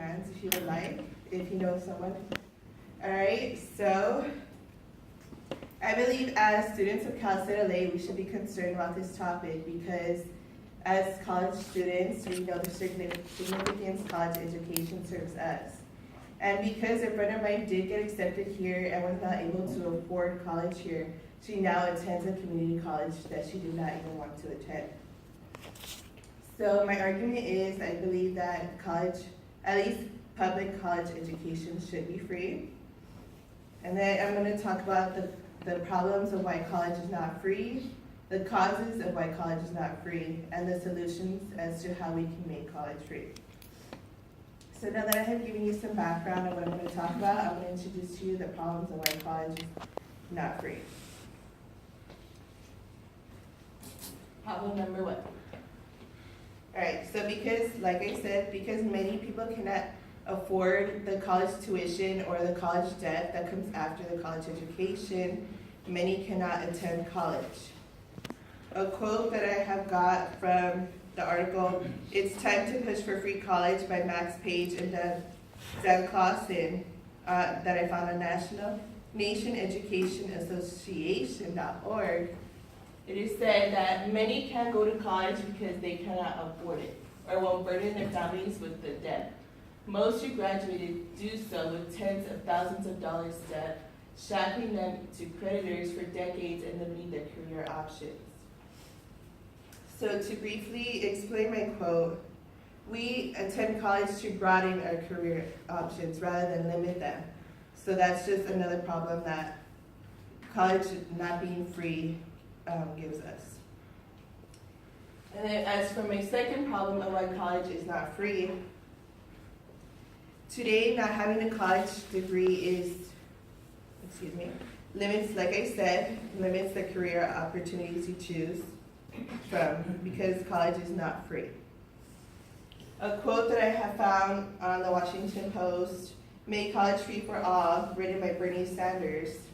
hands if you would like, if you know someone. All right, so I believe as students of Cal State LA, we should be concerned about this topic because as college students, we know the significance college education serves us. And because a friend of mine did get accepted here and was not able to afford college here, she now attends a community college that she did not even want to attend. So my argument is I believe that college, at least public college education, should be free. And then I'm going to talk about the problems of why college is not free, the causes of why college is not free, and the solutions as to how we can make college free. So now that I have given you some background on what I'm going to talk about, I'm going to introduce to you the problems of why college is not free. Problem number one. All right, so because, like I said, because many people cannot afford the college tuition or the college debt that comes after the college education, many cannot attend college. A quote that I have got from the article, "It's Time to Push for Free College" by Max Page and Dan Clausen, that I found on nationeducationassociation.org. It is said that many can't go to college because they cannot afford it or will burden their families with the debt. Most who graduated do so with tens of thousands of dollars debt, shackling them to creditors for decades and limiting their career options. So to briefly explain my quote, we attend college to broaden our career options rather than limit them. So that's just another problem that college not being free gives us. And then as for my second problem of why college is not free, today not having a college degree limits, like I said, limits the career opportunities you choose from because college is not free. A quote that I have found on the Washington Post, "Make college free for all," written by Bernie Sanders.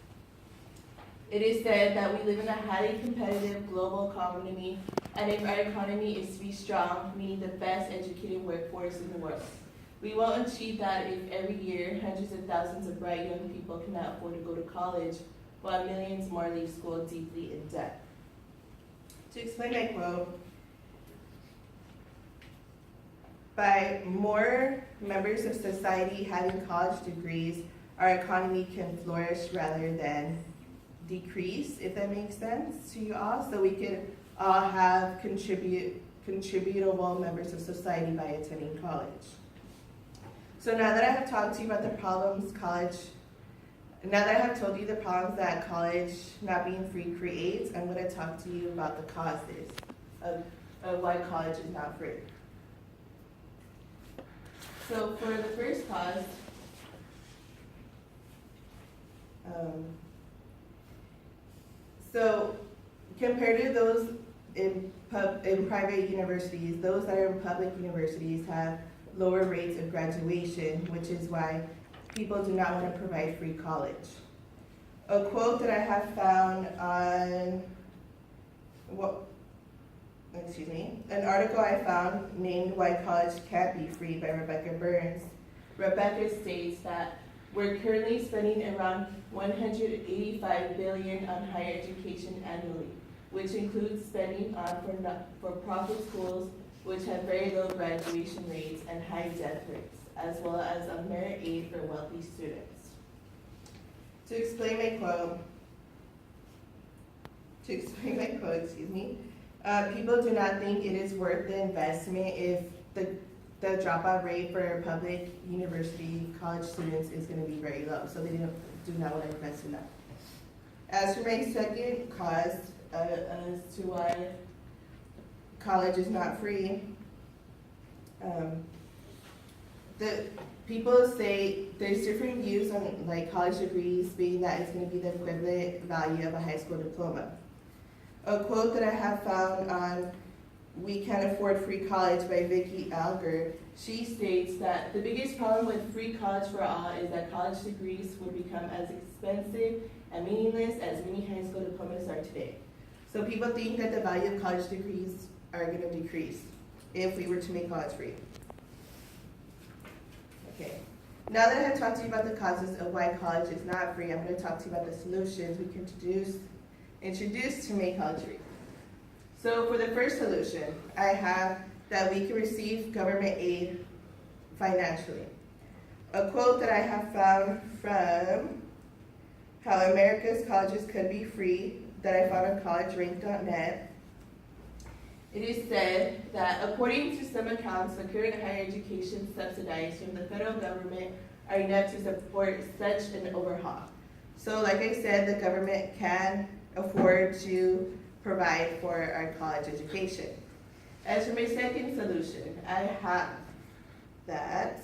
It is said that we live in a highly competitive global economy, and if our economy is to be strong, we need the best educated workforce in the world. We won't achieve that if every year hundreds of thousands of bright young people cannot afford to go to college, while millions more leave school deeply in debt. To explain my quote, by more members of society having college degrees, our economy can flourish rather than decrease, if that makes sense to you all. So we can all have contributable members of society by attending college. So now that I have talked to you about the problems now that I have told you the problems that college not being free creates, I'm going to talk to you about the causes of why college is not free. So for the first cause, so compared to those in private universities, those that are in public universities have lower rates of graduation, which is why people do not want to provide free college. A quote that I have found on, an article I found named "Why College Can't Be Free" by Rebecca Burns. Rebecca states that we're currently spending around $185 billion on higher education annually, which includes spending on for-profit schools, which have very low graduation rates and high death rates, as well as a merit aid for wealthy students. To explain my quote, people do not think it is worth the investment if the dropout rate for public university college students is going to be very low, so they do not want to invest in that. As for my second cause as to why college is not free, the people say there's different views on like college degrees being that it's going to be the equivalent value of a high school diploma. A quote that I have found on "We Can't Afford Free College" by Vicki Alger, she states that the biggest problem with free college for all is that college degrees would become as expensive and meaningless as many high school diplomas are today. So people think that the value of college degrees are going to decrease if we were to make college free. Now that I have talked to you about the causes of why college is not free, I'm going to talk to you about the solutions we can introduce to make college free. So for the first solution, I have that we can receive government aid financially. A quote that I have found from How America's Colleges Could Be Free that I found on collegerank.net. It is said that according to some accounts, the current higher education subsidies from the federal government are enough to support such an overhaul. So like I said, the government can afford to provide for our college education. As for my second solution, I have that,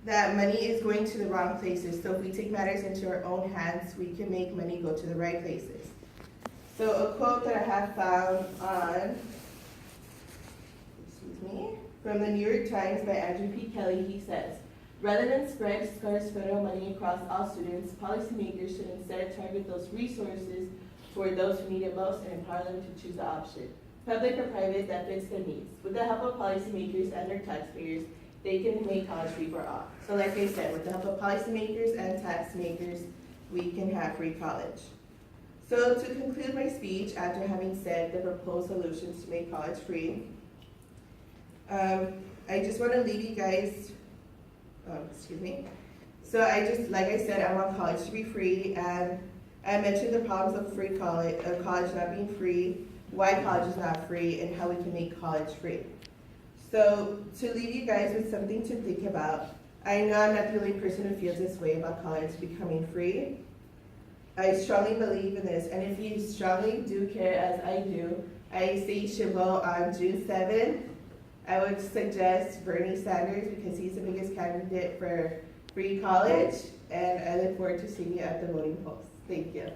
that money is going to the wrong places. So if we take matters into our own hands, we can make money go to the right places. So a quote that I have found on, from the New York Times by Andrew P. Kelly, he says, rather than spread scarce federal money across all students, policymakers should instead target those resources toward those who need it most and empower them to choose the option, public or private, that fits their needs. With the help of policymakers and their taxpayers, they can make college free for all. So like I said, with the help of policymakers and taxmakers, we can have free college. So to conclude my speech, after having said the proposed solutions to make college free, I just want to leave you guys, So like I said, I want college to be free, and I mentioned the problems of college not being free, why college is not free, and how we can make college free. So to leave you guys with something to think about, I know I'm not the only person who feels this way about college becoming free. I strongly believe in this, and if you strongly do care as I do, I say you should vote on June 7th. I would suggest Bernie Sanders because he's the biggest candidate for free college, and I look forward to seeing you at the voting polls. Thank you.